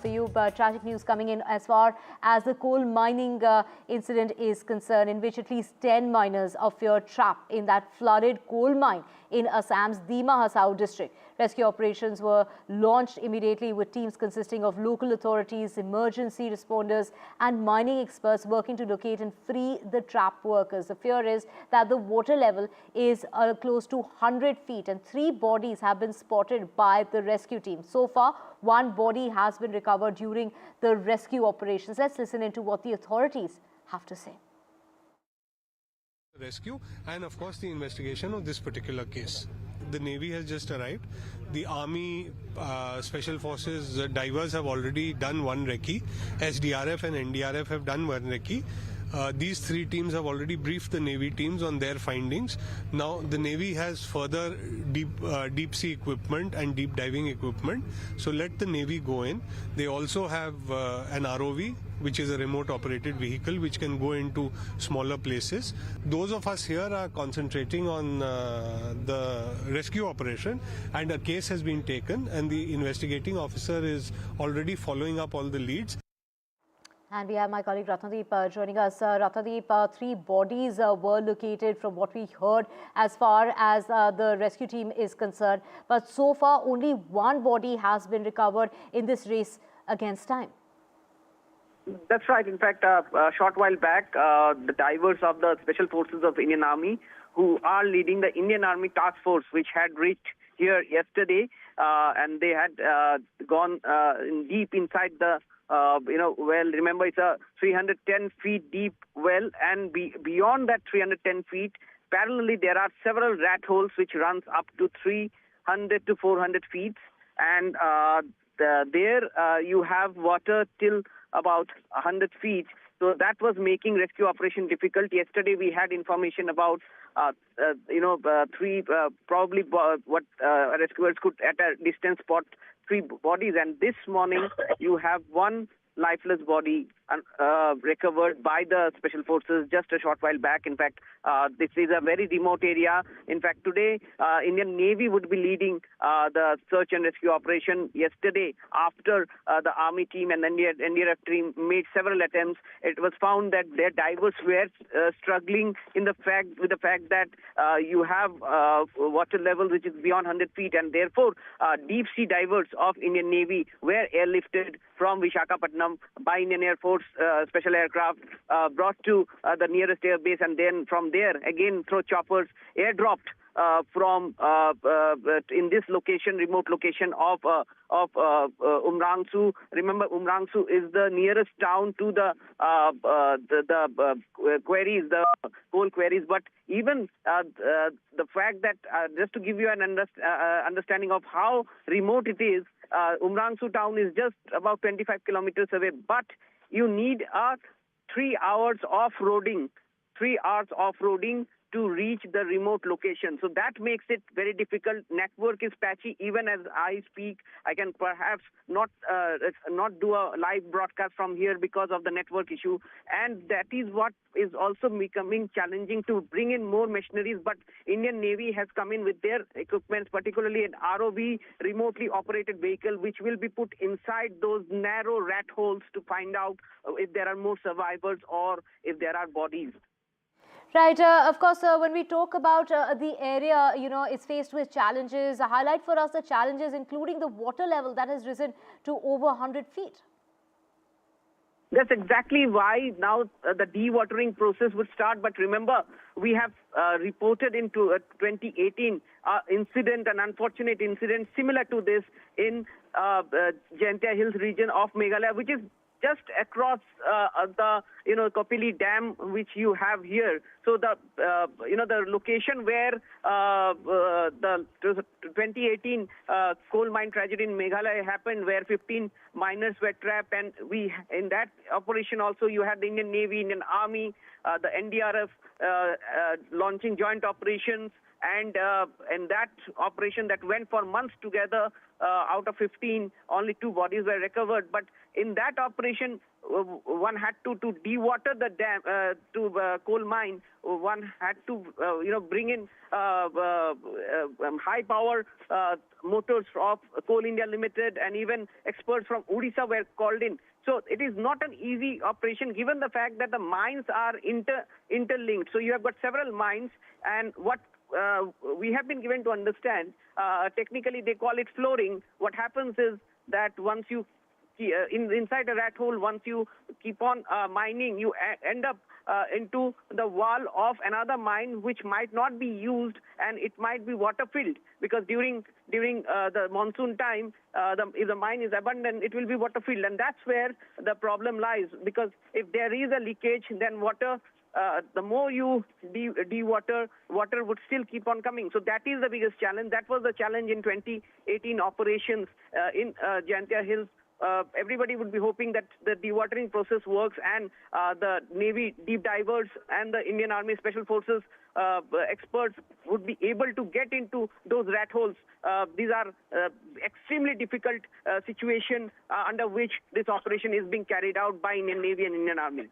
For you, but tragic news coming in as far as the coal mining incident is concerned, in which at least 10 miners are feared trapped in that flooded coal mine in Assam's Dima Hasao district. Rescue operations were launched immediately with teams consisting of local authorities, emergency responders and mining experts working to locate and free the trapped workers. The fear is that the water level is close to 100 feet and 3 bodies have been spotted by the rescue team. So far, 1 body has been recovered during the rescue operations. Let's listen into what the authorities have to say. Rescue and of course the investigation of this particular case. The Navy has just arrived. The Army Special Forces divers have already done 1 recce. SDRF and NDRF have done 1 recce. These 3 teams have already briefed the Navy teams on their findings. Now the Navy has further deep sea equipment and deep diving equipment. So let the Navy go in. They also have an ROV, which is a remote operated vehicle which can go into smaller places. Those of us here are concentrating on the rescue operation, and a case has been taken and the investigating officer is already following up all the leads. And we have my colleague Ratnadeep joining us. Ratnadeep, 3 bodies were located from what we heard as far as the rescue team is concerned. But so far, only 1 body has been recovered in this race against time. That's right. In fact, a short while back, the divers of the Special Forces of Indian Army, who are leading the Indian Army Task Force, which had reached here yesterday, and they had gone deep inside the well, remember it's a 310 feet deep well, and beyond that 310 feet, parallelly there are several rat holes which runs up to 300 to 400 feet, and there you have water till about 100 feet. So that was making rescue operation difficult. Yesterday we had information about 3 probably what rescuers could at a distance spot 3 bodies, and this morning you have 1 lifeless body recovered by the Special Forces just a short while back. In fact, this is a very remote area. In fact, today Indian Navy would be leading the search and rescue operation. Yesterday, after the Army team and NDRF team made several attempts, it was found that their divers were struggling with the fact that you have water level which is beyond 100 feet, and therefore deep sea divers of Indian Navy were airlifted from Visakhapatnam by Indian Air Force special aircraft, brought to the nearest air base, and then from there again through choppers airdropped from in this location, remote location of Umrangso. Remember, Umrangso is the nearest town to the quarries, the coal quarries. But even the fact that just to give you an understanding of how remote it is, Umrangso town is just about 25 kilometers away, but you need 3 hours off-roading, to reach the remote location. So that makes it very difficult. Network is patchy. Even as I speak, I can perhaps not do a live broadcast from here because of the network issue. And that is what is also becoming challenging to bring in more machineries. But Indian Navy has come in with their equipment, particularly an ROV, remotely operated vehicle, which will be put inside those narrow rat holes to find out if there are more survivors or if there are bodies. Right. Of course, when we talk about the area, it's faced with challenges. Highlight for us the challenges, including the water level that has risen to over 100 feet. That's exactly why now the dewatering process would start. But remember, we have reported into 2018 incident, an unfortunate incident similar to this in Jaintia Hills region of Meghalaya, which is just across the Kapili Dam, which you have here. So the the location where the 2018 coal mine tragedy in Meghalaya happened, where 15 miners were trapped, and we in that operation also you had the Indian Navy, Indian Army, the NDRF launching joint operations. and that operation that went for months together, out of 15, only 2 bodies were recovered. But in that operation, one had to dewater the dam coal mine. One had to bring in high power motors of Coal India Limited, and even experts from Odisha were called in. So it is not an easy operation, given the fact that the mines are interlinked. So you have got several mines, and what we have been given to understand, technically they call it flooring. What happens is that once you inside a rat hole, once you keep on mining, you end up into the wall of another mine, which might not be used, and it might be water filled, because during the monsoon time, if the mine is abundant, it will be water filled, and that's where the problem lies. Because if there is a leakage, then water, the more you dewater, water would still keep on coming. So that is the biggest challenge. That was the challenge in 2018 operations in Jaintia Hills. Everybody would be hoping that the dewatering process works, and the Navy deep divers and the Indian Army Special Forces experts would be able to get into those rat holes. These are extremely difficult situation under which this operation is being carried out by Indian Navy and Indian Army.